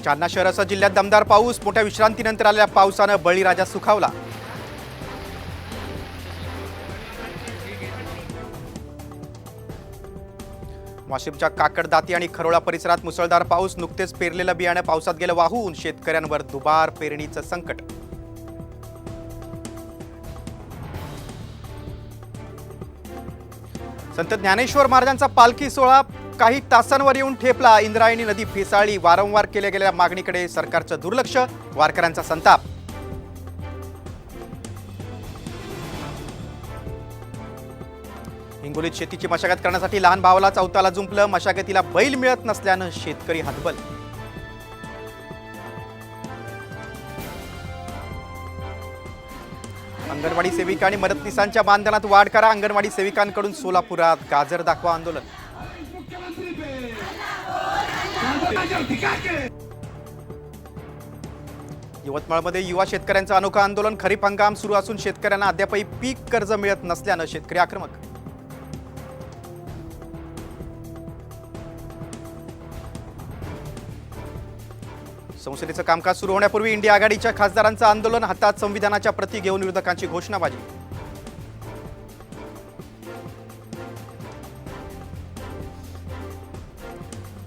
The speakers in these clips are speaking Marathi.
जालना शहरासह जिल्ह्यात दमदार पाऊस. मोठ्या विश्रांतीनंतर आलेल्या पावसानं बळीराजा सुखावला. वाशिमच्या काकड, दाती आणि खरोळा परिसरात मुसळधार पाऊस. नुकतेच पेरलेलं बियाणं पावसात गेलं वाहून. शेतकऱ्यांवर दुबार पेरणीचं संकट. संत ज्ञानेश्वर महाराजांचा पालखी सोहळा काही तासांवर येऊन ठेपला. इंद्रायणी नदी फेसाळली. वारंवार केल्या गेलेल्या मागणीकडे सरकारचं दुर्लक्ष. वारकऱ्यांचा संताप. हिंगोलीत शेतीची मशागत करण्यासाठी लहान भावाला चौताला जुंपलं. मशागतीला बैल मिळत नसल्यानं शेतकरी हतबल. अंगणवाडी सेविका आणि मदतनीसांच्या मानधनात वाढ करा. अंगणवाडी सेविकांकडून सोलापुरात गाजर दाखवा आंदोलन. यवतमाळमध्ये युवा शेतकऱ्यांचं अनोखं आंदोलन. खरीप हंगाम सुरू असून शेतकऱ्यांना अद्यापही पीक कर्ज मिळत नसल्यानं शेतकरी आक्रमक. संसदेचं कामकाज सुरू होण्यापूर्वी इंडिया आघाडीच्या खासदारांचं आंदोलन. हातात संविधानाच्या प्रती घेऊन विरोधकांची घोषणाबाजी.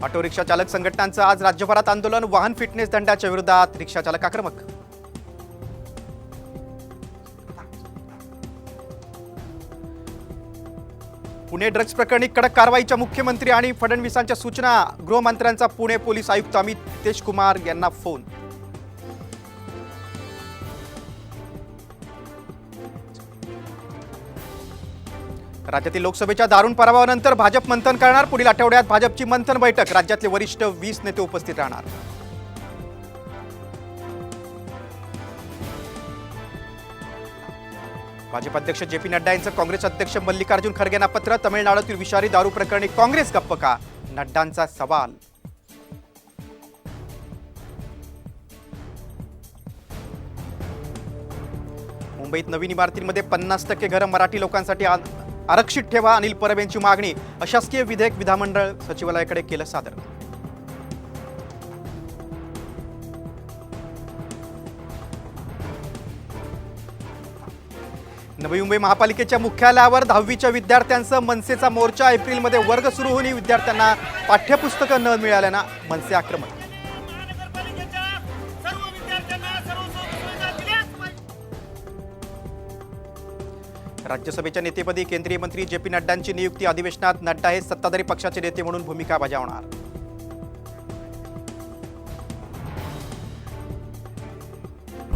ऑटो रिक्षा चालक संघटनांचं आज राज्यभरात आंदोलन. वाहन फिटनेस दंडाच्या विरोधात रिक्षा चालक आक्रमक. पुणे ड्रग्ज प्रकरणी कडक कारवाईच्या मुख्यमंत्री आणि फडणवीसांच्या सूचना. गृहमंत्र्यांचा पुणे पोलीस आयुक्त अमित तेजकुमार यांना फोन. राज्यातील लोकसभेच्या दारुण पराभवानंतर भाजप मंथन करणार. पुढील आठवड्यात भाजपची मंथन बैठक. राज्यातले वरिष्ठ 20 नेते उपस्थित राहणार. भाजप अध्यक्ष जे पी नड्डा यांचं काँग्रेस अध्यक्ष मल्लिकार्जुन खरगेंना पत्र. तमिळनाडूतील विषारी दारू प्रकरणी काँग्रेस गप्प का? नड्डांचा सवाल. मुंबईत नवीन इमारतींमध्ये 50% घरं मराठी लोकांसाठी आरक्षित ठेवा. अनिल परब यांची मागणी. अशासकीय विधेयक विधानमंडळ सचिवालयाकडे केलं सादर. नवी मुंबई महापालिकेच्या मुख्यालयावर 10वीच्या विद्यार्थ्यांसह मनसेचा मोर्चा. एप्रिलमध्ये वर्ग सुरू होऊन विद्यार्थ्यांना पाठ्यपुस्तकं न मिळाल्यानं मनसे आक्रमक. राज्यसभेच्या नेतेपदी केंद्रीय मंत्री जे पी नड्डांची नियुक्ती. अधिवेशनात नड्डा हे सत्ताधारी पक्षाचे नेते म्हणून भूमिका बजावणार.